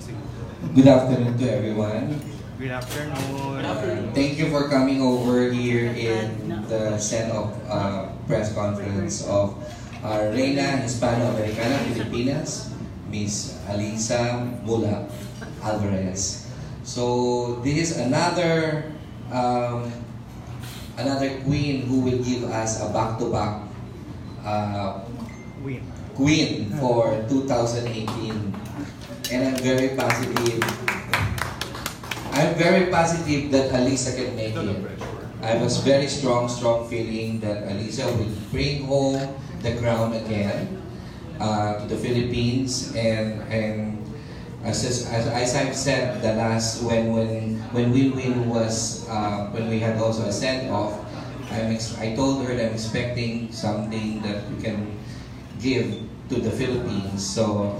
Good afternoon to everyone. Good afternoon. Thank you for coming over here in the send-off press conference of Reina Hispano-Americana Filipinas, Miss Alyssa Muhlach Alvarez. So this is another queen who will give us a back-to-back queen for 2018. And I'm very positive. That Alyssa can make it. I was very strong feeling that Alyssa will bring home the crown again to the Philippines. And as I've said, the last when Win-Win was when we had also a send off, I told her that I'm expecting something that we can give to the Philippines. So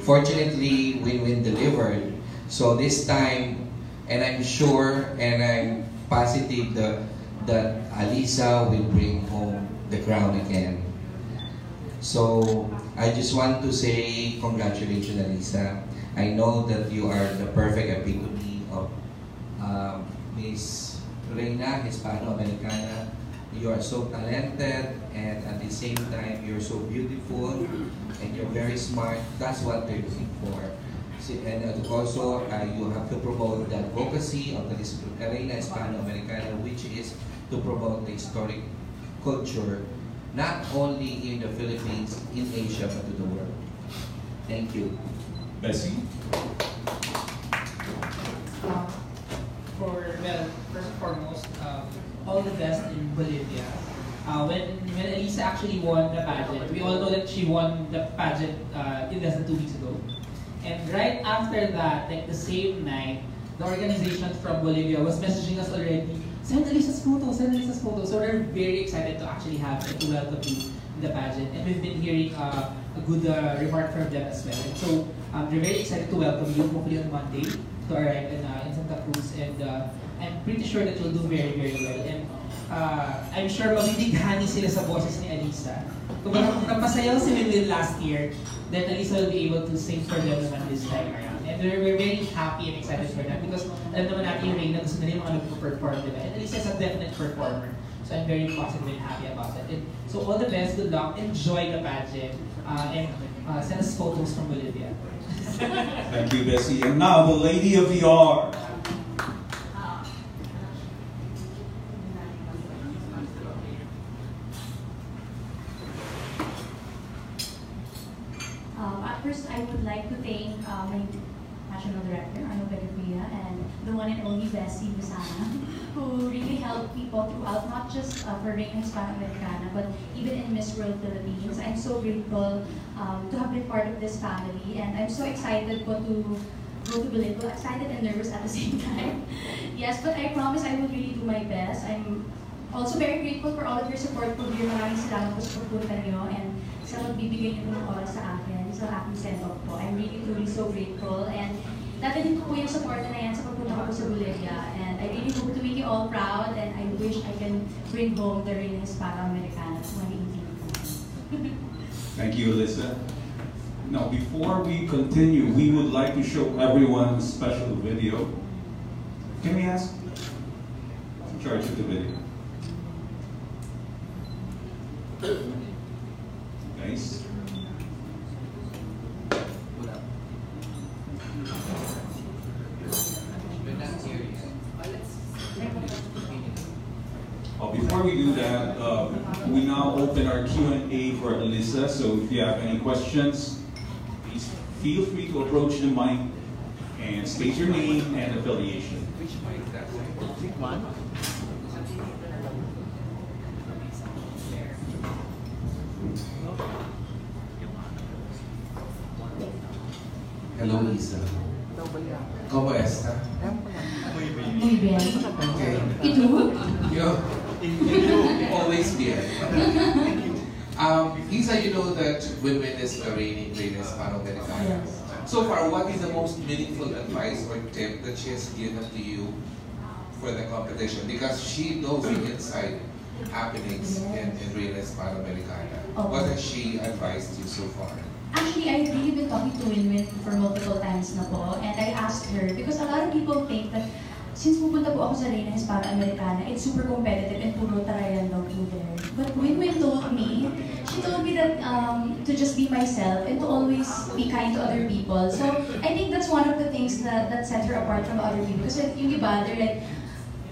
fortunately, Win-Win delivered. So this time, and I'm sure and I'm positive that Alyssa will bring home the crown again. So I just want to say congratulations, Alyssa. I know that you are the perfect epitome of Miss Reina Hispano-Americana. You are so talented, and at the same time, you're so beautiful, and you're very smart. That's what they're looking for. And also, you have to promote the advocacy of the Reina Hispano-Americana, which is to promote the historic culture, not only in the Philippines, in Asia, but to the world. Thank you. Bessie? First and foremost, all the best in Bolivia. When Alyssa actually won the pageant, we all know that she won the pageant less than 2 weeks ago. And right after that, like the same night, the organization from Bolivia was messaging us already, send Alyssa's photo, send Alyssa's photo. So we're very excited to actually have and to welcome you in the pageant. And we've been hearing a good remark from them as well. And so we're very excited to welcome you, hopefully on Monday, to arrive in Santa Cruz. And I'm pretty sure that you'll do very, very well. And I'm sure mabibighani sila sa boses ni Alyssa. Kung napasayaw si Win-Win last year, then Alyssa will be able to sing for them naman this time around. And we're very happy and excited for that because alam naman natin yung Reina, gusto nila yung mga nagpo-perform, diba? And Alyssa is a definite performer. So I'm very positive and happy about it. And so all the best, good luck, enjoy the pageant, and send us photos from Bolivia. Thank you, Bessie. And now, the Lady of the R. First, I would like to thank my national director, Arno Pedrovia, and the one and only Bessie Busana, who really helped people throughout, not just for Reina Hispano-Americana, but even in Miss World Philippines. I'm so grateful to have been part of this family, and I'm so excited to go to Bolivia. Excited and nervous at the same time. Yes, but I promise I will really do my best. I'm also very grateful for all of your support po here. Maraming salamat po sa pagpunta niyo and sa magbibigay niyo ng oras sa akin, sa aking send-off po. I'm really truly so grateful, and natin ko po yung support na yan sa pagpunta ko po sa Bolivia, and I really hope to make you all proud, and I wish I can bring home the Reina Hispano-Americana 2018. Thank you, Alyssa. Now, before we continue, we would like to show everyone a special video. Can we ask in charge of the video? Nice. Before we do that, we now open our Q&A for Alyssa. So if you have any questions, please feel free to approach the mic and state your name and affiliation. Which mic is that? Which one? Hello, Lisa. ¿Cómo está? Muy bien. Okay. ¿Y tú? You always bien. Lisa, you know that Win-Win is a reigning Reina Hispano-Americana. Yes. So far, what is the most meaningful advice or tip that she has given to you for the competition? Because she knows the inside happenings in Reina Hispano-Americana. Okay. What has she advised you so far? Actually, I've really been talking to Winwin for multiple times na po, and I asked her, because a lot of people think that since pupunta po ako sa Reina Hispano-Americana, it's super competitive and puro tarayan daw po there. But Winwin told me, she told me that to just be myself and to always be kind to other people. So I think that's one of the things that sets her apart from other people. Kasi yung iba, they're like,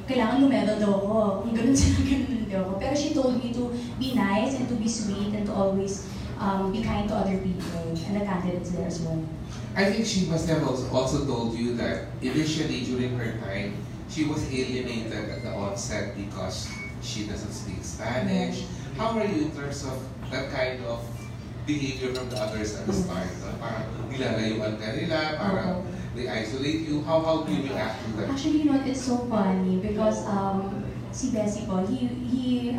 kailangan lumedal daw ako. Kung ganun sila, ganun daw ako. Pero she told me to be nice and to be sweet and to always be kind to other people and the candidates there as well. I think she must have also told you that initially during her time, she was alienated at the onset because she doesn't speak Spanish. How are you in terms of that kind of behavior from the others at the start? Parang nilalayuan ka nila, parang they isolate you. How do you react to that? Actually, you know, it's so funny because si Bessie po, he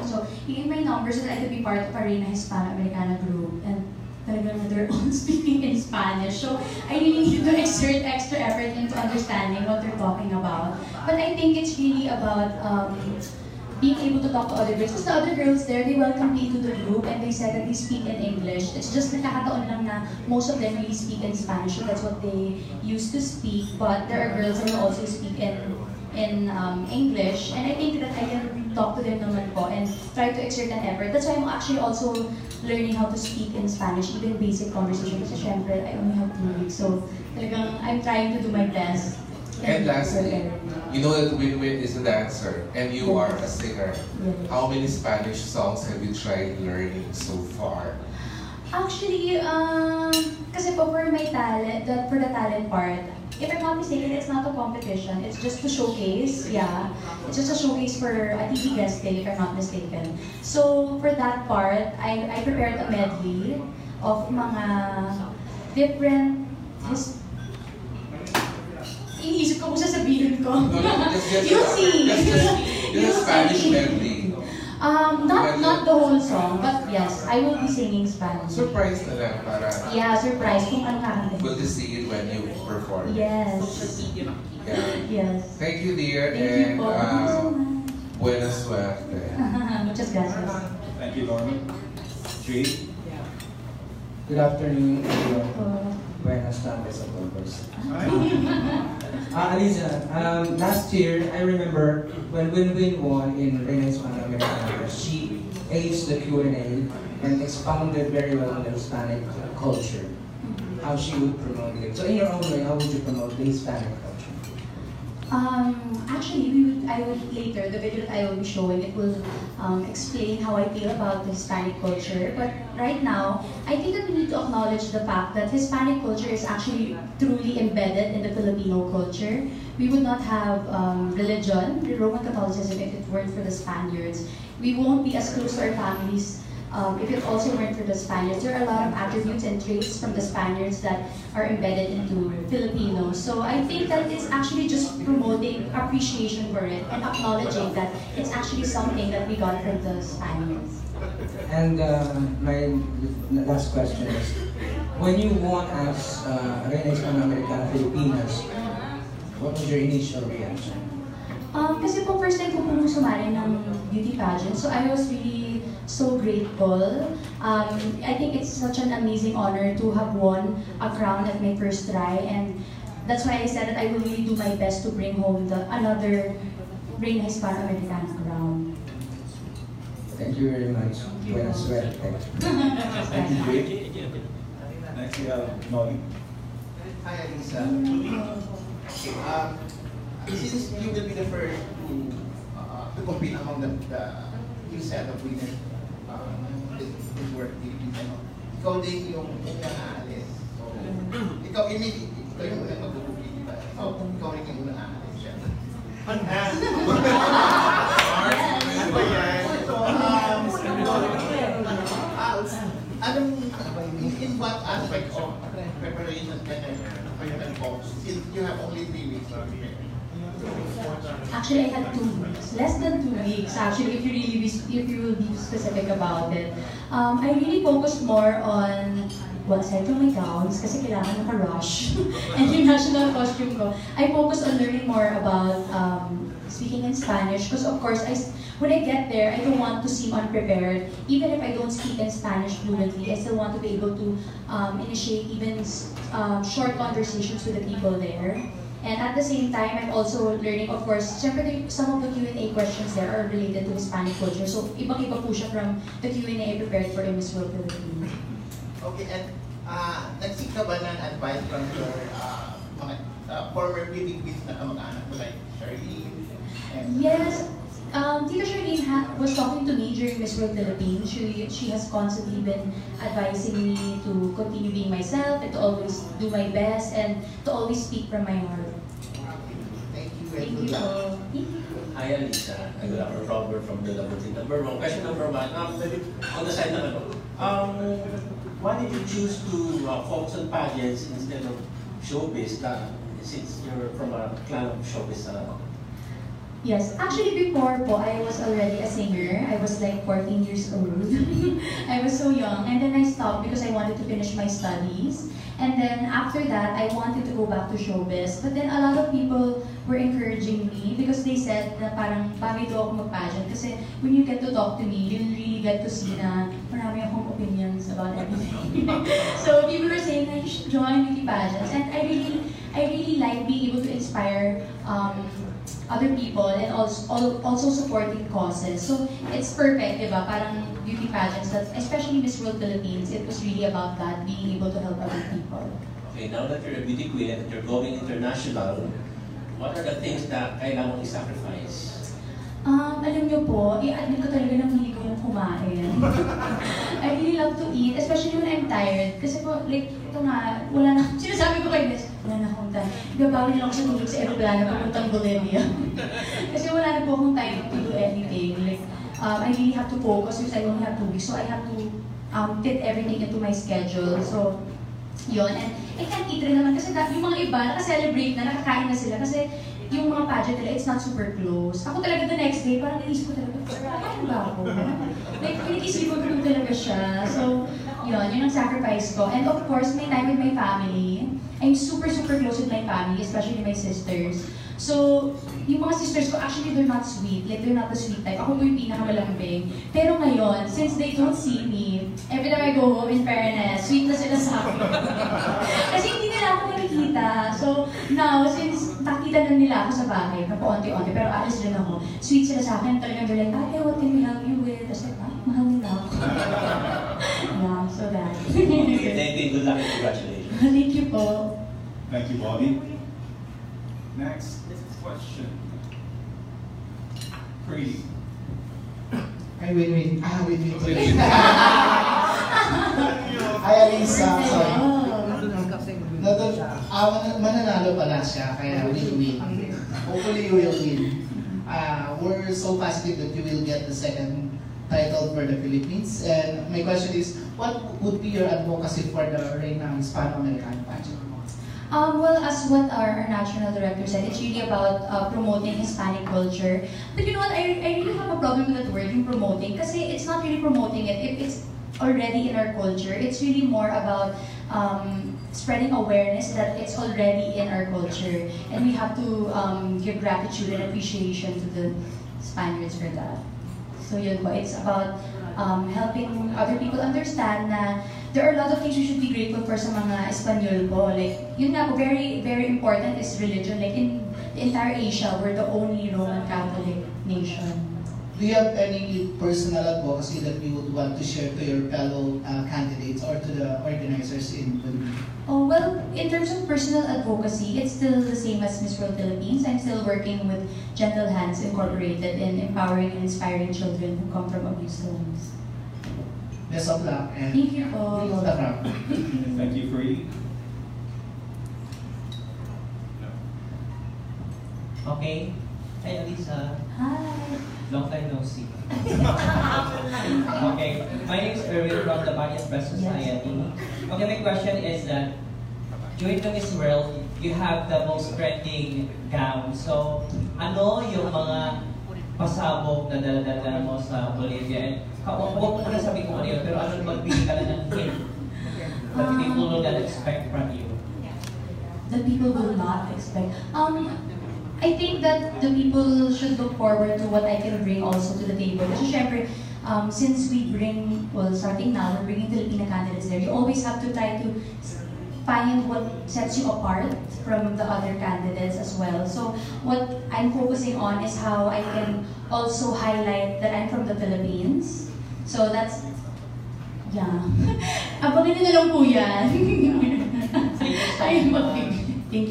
gave my number so that I could be part of a Reina Hispano-Americana group. And talagang they're all speaking in Spanish. So I really need to exert extra effort into understanding what they're talking about. But I think it's really about being able to talk to other girls. Because the other girls there, they welcomed me into the group and they said that they speak in English. It's just nakakataon lang na most of them really speak in Spanish. So that's what they used to speak. But there are girls who also speak in English. And I think that I can talk to them naman po and try to exert an effort. That's why I'm actually also learning how to speak in Spanish, even basic conversation. Kasi syempre, I only have 2 weeks. So talagang I'm trying to do my best. And lastly, you know that Winwin is a dancer and you are a singer. How many Spanish songs have you tried learning so far? Actually, kasi po for my talent, for the talent part, if I'm not mistaken, it's not a competition. It's just to showcase, yeah. It's just a showcase for a TV guest day, if I'm not mistaken. So for that part, I prepared a medley of mga different iniisip ko kung sasabihin ko. You'll see. Just Spanish medley. Not the whole song, but yes, I will be singing Spanish. Surprise na lang para. Yeah, surprise kung ano kakanta. We'll just see it when you perform. Yes. Yeah. Yes. Thank you, dear, Thank you and po. Thank you so much. buena suerte. Muchas gracias. Thank you, Lauren. Jay? Good afternoon, everyone. Buenas tardes a todos. Alyssa, last year, I remember when Winwin won in Reina Hispano-Americana, she aced the Q&A and expounded very well on the Hispanic culture, how she would promote it. So in your own way, how would you promote the Hispanic culture? Actually, I would later, the video that I will be showing, it will explain how I feel about the Hispanic culture. But right now, I think that we need to acknowledge the fact that Hispanic culture is actually truly embedded in the Filipino culture. We would not have religion, Roman Catholicism, if it weren't for the Spaniards. We won't be as close to our families if it also weren't for the Spaniards. There are a lot of attributes and traits from the Spaniards that are embedded into Filipinos. So I think that it's actually just promoting appreciation for it and acknowledging that it's actually something that we got from the Spaniards. And my last question is, when you won as Reina Hispano-Americana Filipinas, what was your initial reaction? Kasi po first time ko po sumali ng beauty pageant, so I was really so grateful. I think it's such an amazing honor to have won a crown at my first try, and that's why I said that I will really do my best to bring home another Reina Hispano-Americana crown. Thank you very much. Buena suerte. Thank you, Jay. Next, we have Nolly. Hi, Alyssa. Since you will be the first to compete among the new set of winners, this work, ikaw din yung unang aalis. So, ikaw yung unang mag-compete, diba? So, ikaw rin yung unang aalis siya. In what aspect of preparation can you involved since you have only 3 weeks to prepare? Actually, I had 2 weeks, less than 2 weeks. Actually, if you will be specific about it, I really focused more on well, aside from my gowns, kasi kailangan naka-rush, and yung national costume ko, I focus on learning more about speaking in Spanish, because of course, when I get there, I don't want to seem unprepared. Even if I don't speak in Spanish fluently, I still want to be able to initiate even short conversations with the people there. And at the same time, I'm also learning, of course, syempre some of the Q&A questions there are related to Hispanic culture. So, ibang-iba po siya from the Q&A I prepared for Miss World Philippines. Okay, and nag-seek ka ba ng advice from your mga former living with na kamag-anak mo like Charlene? Yes. Tita Charlene was talking to me during Miss World Philippines. She has constantly been advising me to continue being myself and to always do my best and to always speak from my heart. Thank you. Thank you. Hi, Alyssa. I'm Robert from the Laboratory. Number one, question number one. Maybe on the side naman, why did you choose to focus on pageants instead of showbiz? Since you're from a clan of showbiz. Yes, actually before po, I was already a singer. I was like 14 years old. I was so young. And then I stopped because I wanted to finish my studies. And then after that, I wanted to go back to showbiz. But then a lot of people were encouraging me because they said na parang bagay daw ako mag-pageant. Kasi when you get to talk to me, you'll really get to see na marami akong opinions about everything. So people were saying na you should join beauty pageants. And I really like being able to inspire other people and also supporting causes. So it's perfect, diba? Parang beauty pageants, that, especially Miss World Philippines, it was really about that, being able to help other people. Okay, now that you're a beauty queen and you're going international, what are the things that kailangan mong i-sacrifice? Alam niyo po, i-admit ko talaga na hindi ko yung kumain. I really love to eat, especially when I'm tired. Kasi po, like, ito nga, wala na, sinasabi ko kay Miss, wala na akong time. Ibabawin lang ako sa tulog sa aeroplano papuntang Bolivia. Kasi wala na po akong time to do anything. Like, I really have to focus because I only have 2 weeks. So I have to fit everything into my schedule. So, yun. And I can't eat rin naman kasi yung mga iba, naka-celebrate na, nakakain na sila. Kasi yung mga pageant nila, it's not super close. Ako talaga the next day, parang naisip ko talaga, ano ba ako? Like, pinag-isip ko talaga siya. So, yun ang sacrifice ko. And of course, may time with my family. I'm super close with my family, especially my sisters. So, yung mga sisters ko, actually, they're not sweet. Like, they're not the sweet type. Ako po yung pinakamalambing. Pero ngayon, since they don't see me, every time I go home, in fairness, sweet na sila sa akin. Kasi hindi nila ako nakikita. So, now, since nakita na nila ako sa bahay, na paunti-unti, pero alis rin ako, sweet sila sa akin. Talagang they're like, Ate, what can we help you with? Tapos like, mahal nila ako. Yeah, so that. Okay, thank you. Good luck and congratulations. Thank you po. Thank you, Bobby. Next question. Pretty. Hi, win-win. Hi, Alyssa. Sorry. Mananalo pala siya, kaya win-win. Hopefully you will win. We're so positive that you will get the second title for the Philippines. And my question is, what would be your advocacy for the Reina Hispano-American pageant? Well, as what our national director said, it's really about promoting Hispanic culture. But you know what, I really have a problem with that word, yung promoting, kasi it's not really promoting it. If it's already in our culture, it's really more about spreading awareness that it's already in our culture. And we have to give gratitude and appreciation to the Spaniards for that. So yun po, it's about helping other people understand na there are a lot of things we should be grateful for sa mga Espanyol po. Like, yun nga po, very, very important is religion. Like, in the entire Asia, we're the only Roman Catholic nation. Do you have any personal advocacy that you would want to share to your fellow candidates or to the organizers in Bolivia? Oh, well, in terms of personal advocacy, it's still the same as Miss World Philippines. I'm still working with Gentle Hands Incorporated in empowering and inspiring children who come from abused homes. Best of luck and Thank you po. bring all the crowd. Thank you, Free. Okay. Hi, Alyssa. Hi. Long time no see. Okay. My name is Erwin from the Banyan Press Society. Okay, my question is that during the Miss World, you have the most trending gown. So, ano yung mga pasabog na dala-dala mo sa Bolivia? And huwag mo na sabihin kung ano yun, pero ano magbili ka lang ng hint that people will not expect from you? That people will not expect. I think that the people should look forward to what I can bring also to the table. Kasi syempre, since we bring, well, starting now, we're bringing Filipino candidates there, you always have to try to find what sets you apart from the other candidates as well. So what I'm focusing on is how I can also highlight that I'm from the Philippines. So that's, yeah. Abangin na lang po yan. Thank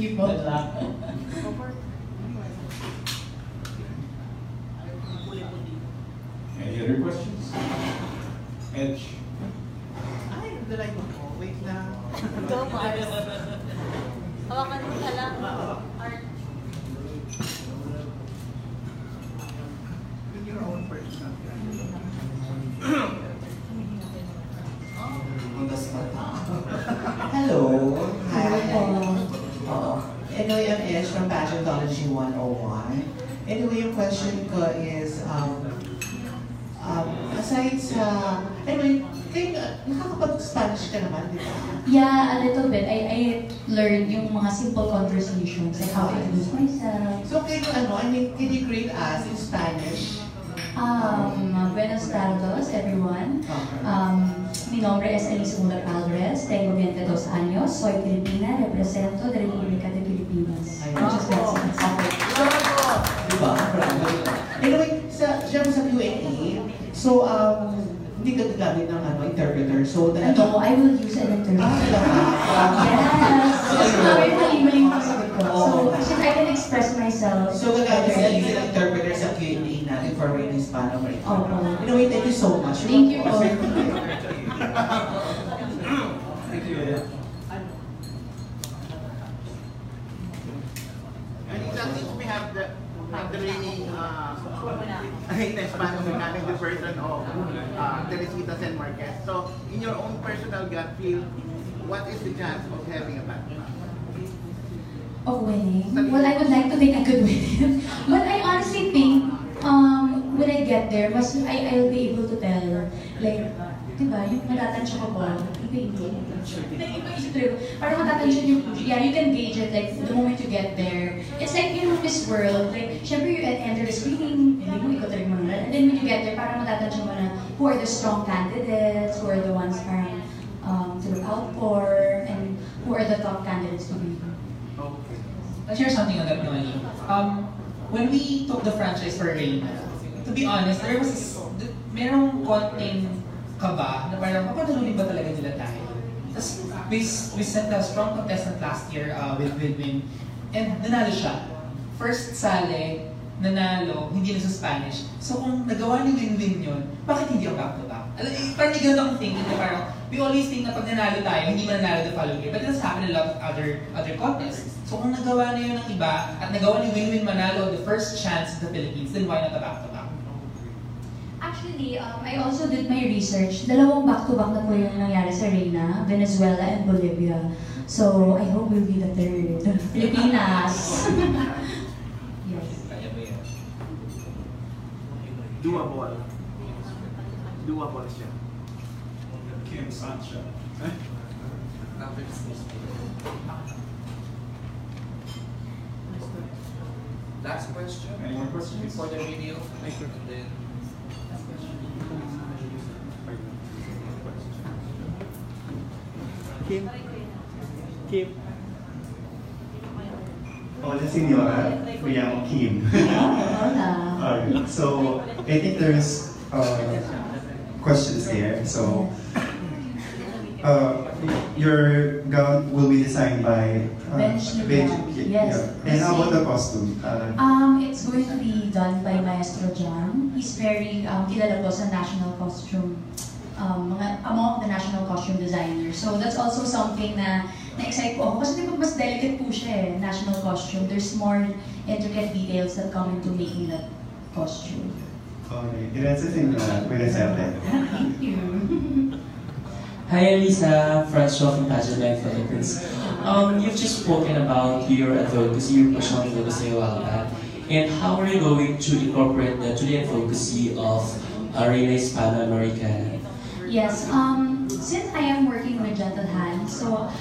you po. Good luck. Any other questions? Edge. Ay, nagdalay ko po. Wait lang. Go, Mars. Hawakan mo ka lang. Art. In your own personal On the spot. Hello. Hi. Anyway, I'm Ish from Pageantology 101. Anyway, yung question ko is, aside sa, anyway, nakakapag-Spanish ka naman, di ba? Yeah, a little bit. I learned yung mga simple conversations, like how to introduce myself. So, can you greet us in Spanish? Buenas tardes, everyone. Mi nombre es Alyssa Muhlach Alvarez, tengo 22 años, soy filipina, represento de la República de Filipinas. Muchas gracias. Diba? Anyway, syempre sa Q&A, so, hindi ka gagamit ng interpreter. So, No, I will use an interpreter. Yes! Mali-mali yung sagot ko. So, since I can express myself. So, gagamit sila yung interpreter sa Q&A natin for Rainy Hispano. Anyway, thank you so much. Thank you po. Thank you. And exactly, we have the reigning Hispano natin, the person of Teresita San Marquez. So, in your own personal gut feel, what is the chance of having a background? Of winning? Well, I would like to think I could win it. But I honestly think, when I get there, I'll be able to tell, like, diba, yung matatansya ko ba? Parang matatansya yung, yeah, you can gauge it, like, the moment you get there. It's like, Miss World, like, syempre you enter the screening, hindi mo ikaw talaga manunod. And then when you get there, parang matatansya mo na who are the strong candidates, who are the ones parang to look out for, and who are the top candidates to be. I'll share something on that, Noeli. When we took the franchise for Reina, to be honest, merong konting kaba na parang papadalulin ba talaga nila tayo? Tapos we sent a strong contestant last year with Win, and nanalo siya. First sale, nanalo, hindi na sa Spanish. So kung nagawa ni Win yun, bakit hindi ang back-to-back? Parang may ganun akong thinking na parang, we always think na pag nanalo tayo, hindi man nanalo the following year. But it has happened in a lot of other contests. So kung nagawa na yun ng iba, at nagawa ni Win manalo the first chance in the Philippines, then why not a back-to-back? Actually, I also did my research. Dalawang back-to-back na po yung nangyari sa Reina, Venezuela and Bolivia. So, I hope we'll be the third. Pilipinas! Yes. Doable. Doable siya. Kim Sancha. Last question. Any more questions? Before the video. And then, Kim. Hola, Senora. Me llamo Kim. Hola. So, I think there's questions here. So, your gown will be designed by Bench. Yes. And how about the costume? It's going to be done by Maestro John. He's very kilala po sa national costume, among the national costume designers. So that's also something na na-excite po ako. Kasi diba mas delicate po siya eh, national costume. There's more intricate details that come into making that costume. Okay, grazie Senora. Buonasera. Thank you. Hi Alyssa, Francois from Pageant Life Philippines. You've just spoken about your advocacy, your personal advocacy a while back. And how are you going to incorporate that to the advocacy of Reina Hispano Americana? Yes, since I am working with Gentle Hands, so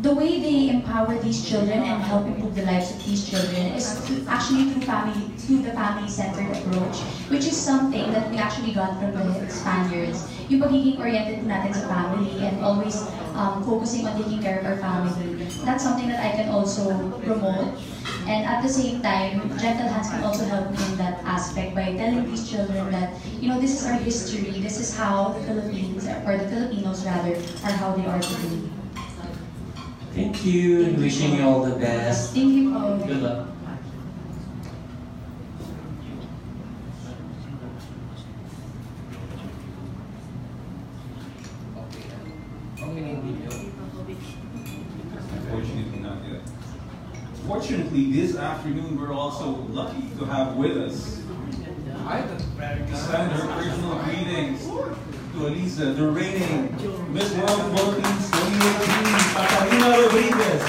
the way they empower these children and help improve the lives of these children is actually through the family-centered approach, which is something that we actually got from the Spaniards. Yung pagiging oriented natin sa family and always focusing on taking care of our family. That's something that I can also promote. And at the same time, Gentle Hands can also help me in that aspect by telling these children that, you know, this is our history, this is how the Philippines, or the Filipinos rather, are how they are today. Thank you, and wishing you all the best. Thank you all. Good luck. Unfortunately, not yet. Fortunately, this afternoon we're also lucky to have with us. To send her personal greetings to Alyssa, the reigning Miss World Philippines 2018, Katarina Rodriguez.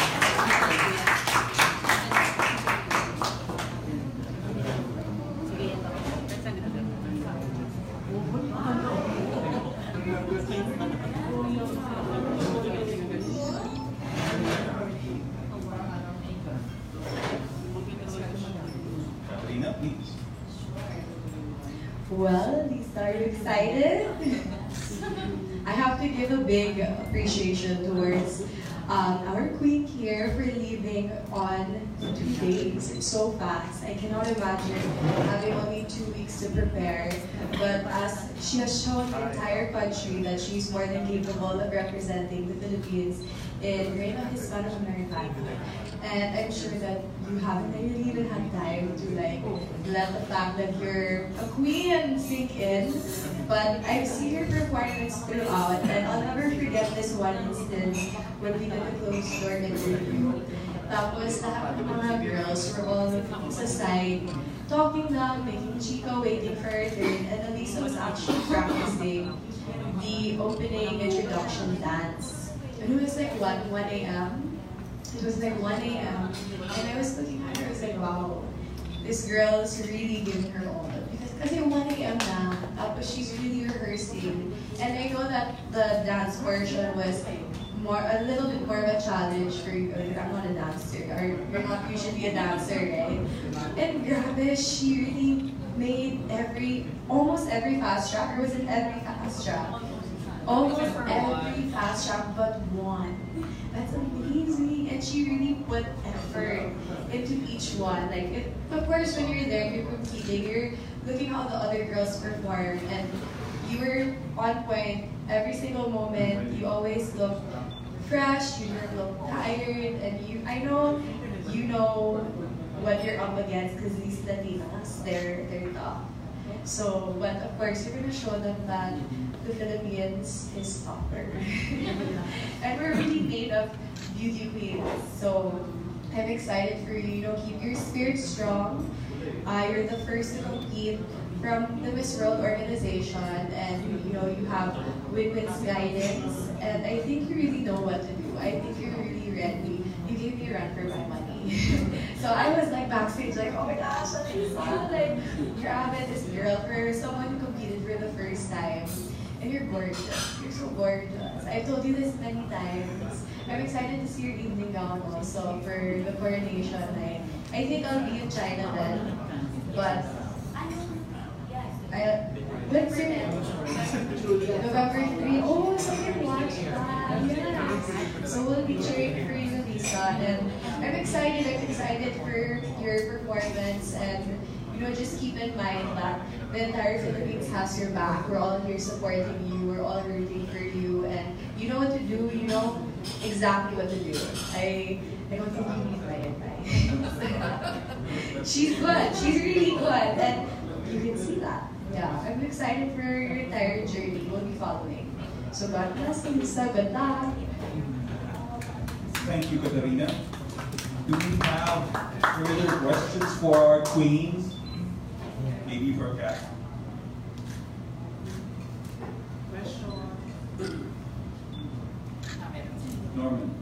Katarina, please. Well, Lisa, are you excited? I have to give a big appreciation towards our queen here for leaving on 2 days. It's so fast. I cannot imagine having only 2 weeks to prepare. But as she has shown the entire country that she's more than capable of representing the Philippines in Reina Hispano-Americana. And I'm sure that you haven't really even had time to like let the fact that you're a queen sink in. But I've seen your performance throughout, and I'll never forget this one instance when we did a closed door interview. Tapos lahat ng mga girls were all sa side, talking lang, making chica, waiting for her turn, and Alyssa was actually practicing the opening introduction dance. And it was like 1 a.m. It was like 1 a.m. And I was looking at her, I was like, wow, this girl is really giving her all. Kasi 1 a.m. na, tapos she's really rehearsing. And I know that the dance portion was a little bit more of a challenge for you. I'm not a dancer, or you're not usually a dancer, right? And grabe, she really made almost every fast track, or was it every fast track? Almost every fast track but one. That's amazing. And she really put effort into each one. Like, of course, when you're there, you're competing, you're looking how the other girls perform, and you were on point every single moment. You always look fresh, you didn't look tired, and I know you know what you're up against because these Latinas, they're tough. So, but of course, you're gonna show them that the Philippines is tougher. And we're really made of beauty queens. So, I'm excited for you. Keep your spirit strong. You're the first to compete from the Miss World organization, and you have women's guidance, and I think you really know what to do. I think you're really ready. You gave me a run for my money. So I was like backstage like, oh my gosh, Alyssa, like, grabe this girl for someone who competed for the first time. And you're gorgeous. You're so gorgeous. I've told you this many times. I'm excited to see your evening gown also for the coronation night. I think I'll be in China then. But when's your November 3? Oh, so we can watch that. Yes. So we'll be cheering for you, Lisa. And I'm excited for your performance, and just keep in mind that the entire Philippines has your back. We're all here supporting you. We're all rooting for you, and you know what to do. You know exactly what to do. I don't think you need my advice. She's good. She's really good, and you can see that. Yeah, I'm excited for your entire journey. We'll be following. So God bless you, Lisa. Good luck. Thank you, Katarina. Do we have further questions for our queens? Maybe for Kat. Norman.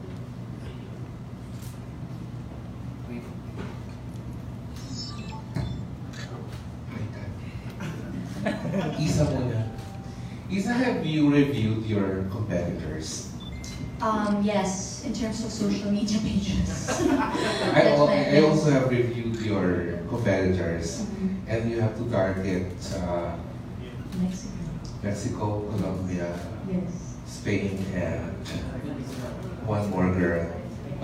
Isa muna. Lisa, have you reviewed your competitors? Yes, in terms of social media pages. I also have reviewed your competitors, and you have to target Mexico, Colombia, Spain, and one more girl.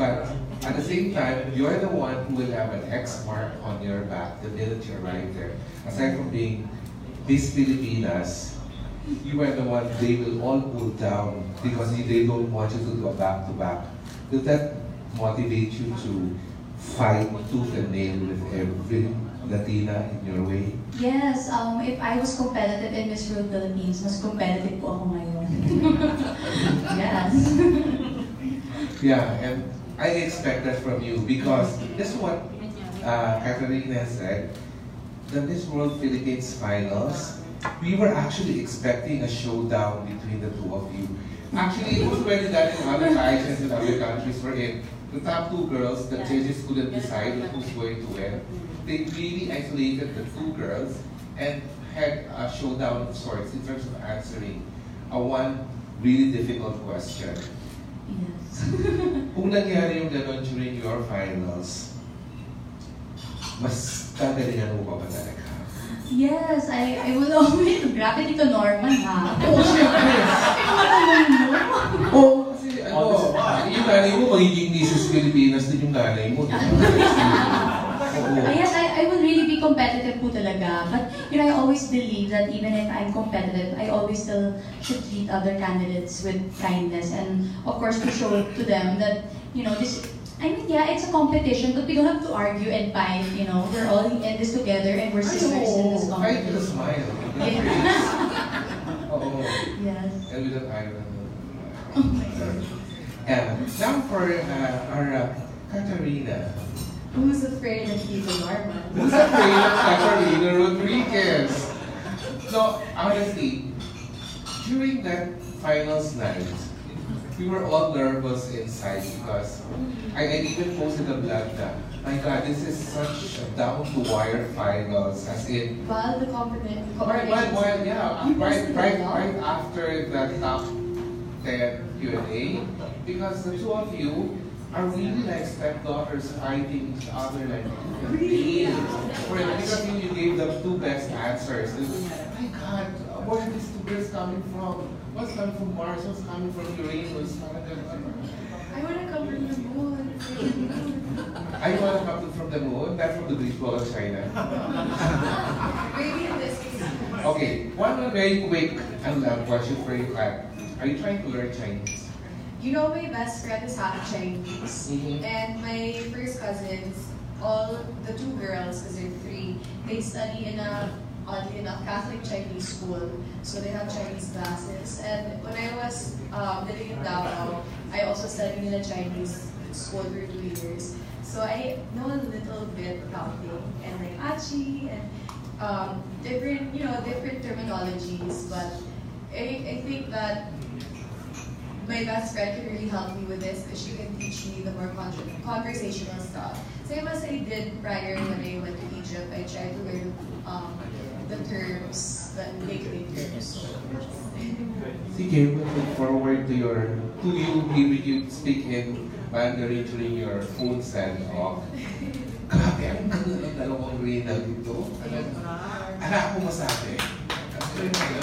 But at the same time, you're the one who will have an X mark on your back the minute you arrive there. Aside from being Miss Filipinas, you are the one they will all pull down because they don't want you to do a back-to-back. Will that motivate you to fight tooth and nail with every Latina in your way? Yes, if I was competitive in Miss World Philippines, mas competitive po ako ngayon. Yes. Yeah, and I expect that from you because this is what Katarina said. The Miss World Philippines finals, we were actually expecting a showdown between the two of you. Actually, it was already done in other pageants in other countries wherein the top two girls, the judges couldn't decide who's going to win. They really isolated the two girls and had a showdown of sorts in terms of answering a one really difficult question. Yes. Kung nangyari yung gano'n during your finals, mas gagalingan mo pa ba talaga? Yes, I will always. Grabe dito, Norman, ha? Oo, syempre. Oo, kasi yung nanay mo, magiging Mrs. Pilipinas din yung nanay mo. Yes, I will really be competitive po talaga. But, I always believe that even if I'm competitive, I always still should treat other candidates with kindness. And, of course, to show to them that, it's a competition, but we don't have to argue and fight, We're all in this together and we're sisters in this competition. Fight with a smile. Yes. And with an iron. And now for our Katarina. Who's afraid of Tito Norman? Who's afraid of Katarina Rodriguez? So, honestly, during that finals night, we were all nervous inside because I even posted a blog that, my God, this is such a down-to-wire finals, as in... While the competition... Right after the top 10 Q&A, because the two of you are really like stepdaughters fighting each other like really? Because you gave them two best answers. My God, where are these two girls coming from? What's coming from Mars? What's coming from Uranus? I want to come from the moon. I want to come from the moon, not from the Great Wall of China. Maybe in this case. Okay, one very quick question for you, Kat. Are you trying to learn Chinese? My best friend is half Chinese. And my first cousins, all the two girls, because they're three, they study in oddly enough, Catholic Chinese school. So they have Chinese classes. And when I was living in Davao, I also studied in a Chinese school for 2 years. So I know a little bit counting and like achi and different terminologies. But I think that my best friend can really help me with this because she can teach me the more conversational stuff. Same as I did prior when I went to Egypt, I tried to learn the terms, the big terms. Sige, we look forward to you hearing you speak in Mandarin during your phone send-off. Grabe, ang ganda ng dalawang Rina dito. Ano ako masabi?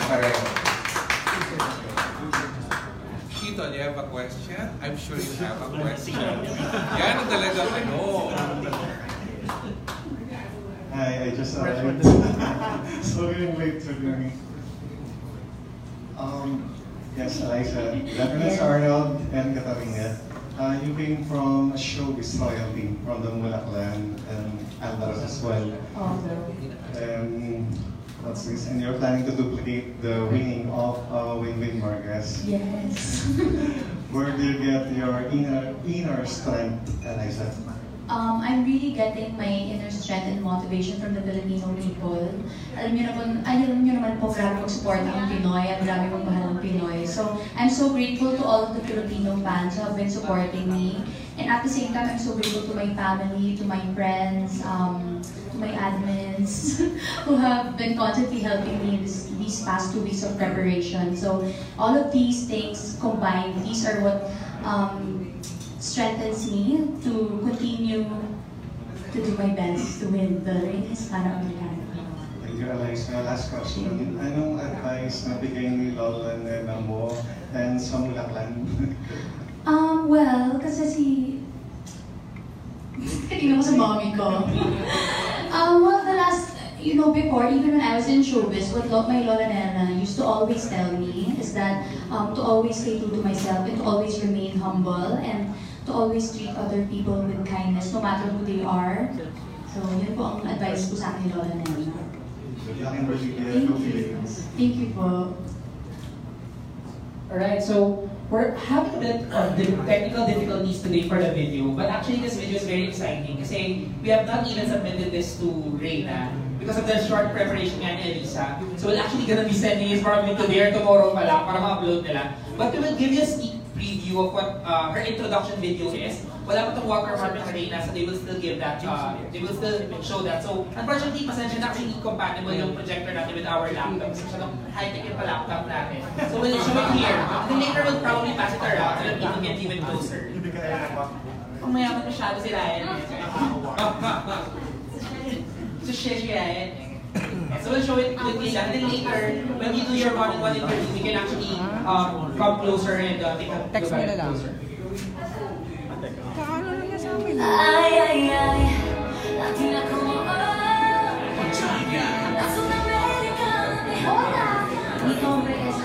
Pareho. Tito, you have a question? I'm sure you have a question. Yan ang talagang Hi, I just arrived. So getting late to me. Yes, Alyssa, Alvarez, Arnold, and Katarina. You came from a showbiz royalty from the Muhlach land and Alvarez as well. What's this? And you're planning to duplicate the winning of Win-Win Marquez. Yes. Where do you get your inner strength, Alyssa? I'm really getting my inner strength and motivation from the Filipino people. Alam niyo naman po, grabe mag-support ang Pinoy at grabe magmahal ang Pinoy. So, I'm so grateful to all of the Filipino fans who have been supporting me. And at the same time, I'm so grateful to my family, to my friends, to my admins who have been constantly helping me in these past 2 weeks of preparation. So all of these things combined, these are what strengthens me to continue to do my best to win the Reina Hispano-Americana. Thank you, Alyssa. Last question. Anong advice na bigay ni Lola Nena mo and sa Muhlach? Well, kasi kanina ko sa mommy ko. Well, the last, before, even when I was in showbiz, what my Lola Nena used to always tell me is that to always stay true to myself and to always remain humble and to always treat other people with kindness, no matter who they are. So, yun po ang advice ko sa akin ni Lola Nena. Thank you po. Alright, so we're having a bit of technical difficulties today for the video, but actually this video is very exciting kasi we have not even submitted this to Reina because of the short preparation nga ni Alyssa. So we're actually gonna be sending it probably today or tomorrow pala para ma-upload nila. But we will give you a sneak preview of what her introduction video is. Wala pa itong watermark ng Reina, so they will still give that, they will still show that. So, unfortunately, pasensya na kasi hindi compatible yung projector natin with our laptop. Kasi masyadong high-tech yung pa-laptop natin. So, we'll show it here. And then later, we'll probably pass it around so that people get even closer. Kung mayaman masyado si Ryan. So, si Ryan. So, we'll show it quickly lang. And then later, when you do your one-on-one interview, we can actually come closer and take a look at it closer. Ay, ay, ay, lagi na Hola, mi nombre es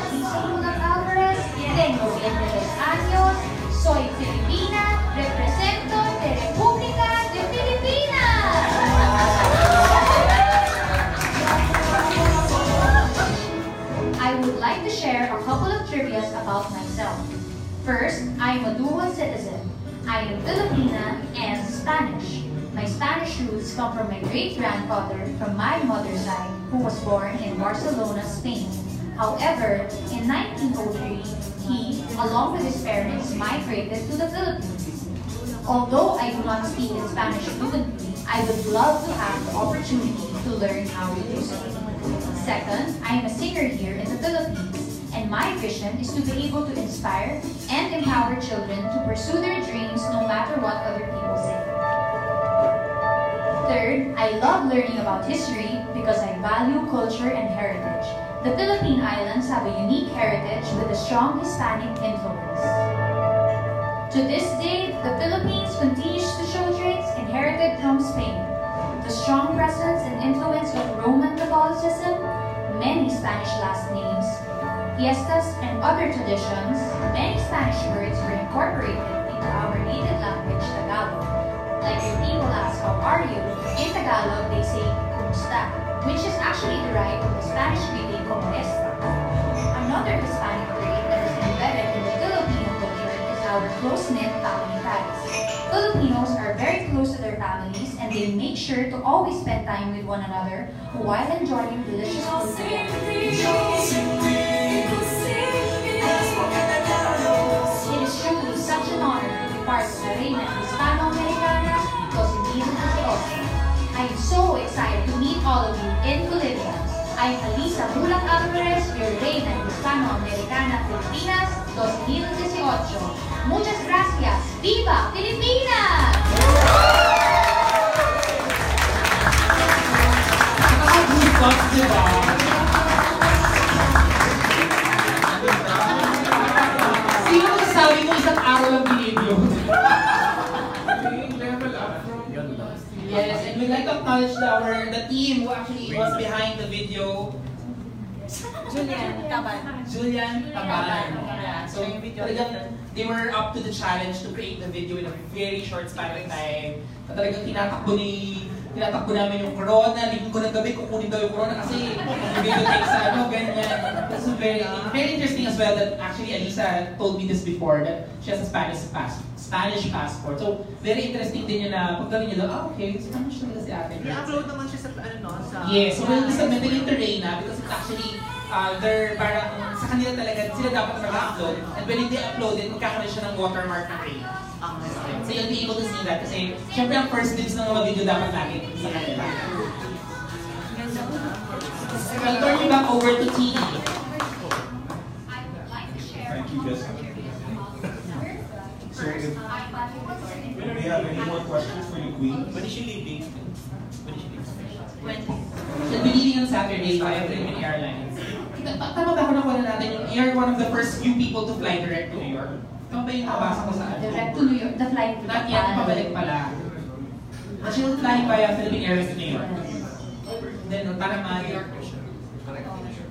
Alvarez, tengo 23 años, soy filipina, represento de República de Filipinas. I would like to share a couple of trivias about myself. First, I am a dual citizen. I am Filipina and Spanish. My Spanish roots come from my great-grandfather from my mother's side, who was born in Barcelona, Spain. However, in 1903, he, along with his parents, migrated to the Philippines. Although I do not speak in Spanish fluently, I would love to have the opportunity to learn how to do so. Second, I am a singer here in the Philippines. And my vision is to be able to inspire and empower children to pursue their dreams no matter what other people say. Third, I love learning about history because I value culture and heritage. The Philippine Islands have a unique heritage with a strong Hispanic influence. To this day, the Philippines continues to show traits inherited from Spain. The strong presence and influence of Roman Catholicism, many Spanish last names, fiestas, and other traditions, many Spanish words were incorporated into our native language, Tagalog. Like when people ask, how are you? In Tagalog, they say, kumusta, which is actually derived from the Spanish greeting, como esta. Another Hispanic trait that is embedded in the Filipino culture is our close-knit family ties. Filipinos are very close to their families and they make sure to always spend time with one another while enjoying delicious food together. It is truly such an honor to be part of the Reina Hispano-Americana 2018. I am so excited to meet all of you in Bolivia. I am Alyssa Muhlach Alvarez, your Reina Hispano-Americana Filipinas 2018. Muchas gracias! Viva Filipinas! Sino masasabi mo isang araw lang binibyo? Yes, and we'd like to acknowledge the team who actually was behind the video. Julian Taban. Yeah. So they were up to the challenge to create the video in a very short span of time. Talagang tinatakbo namin yung corona, linggo ng gabi kukunin daw yung corona kasi video takes ganyan. This is very interesting as well that actually Alyssa told me this before that she has a Spanish passport. So very interesting din yun na pagkawin nila, okay, Spanish talaga si ate. I-upload naman siya sa sa... Yes, so we'll be submitting it to Reina because it's actually they're parang sa kanila talaga sila dapat mag-upload and when they upload it, magkakaroon siya ng watermark ng Reina. So you'll be able to see that kasi syempre ang first dibs ng mga video dapat natin sa kanila. I'll turn you back over to T. Thank you, Jessica. So, if we have any more questions for the Queen? When is she leaving? She'll be leaving on Saturday via Philippine Airlines. Tama ba kung nakuha na natin yung you're one of the first few people to fly direct to New York? Tama ba yung nabasa ko sa ano? Direct to New York, the flight to Not yet, pabalik pala. But she'll fly via Philippine Airlines to New York. Then, Panama, New York.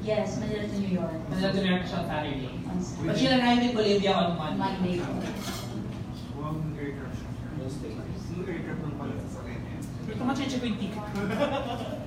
Yes, Manila to New York. Manila to New York siya on Saturday. But she'll arrive in Bolivia on Monday. Monday. Ito ma-check ko yung ticket.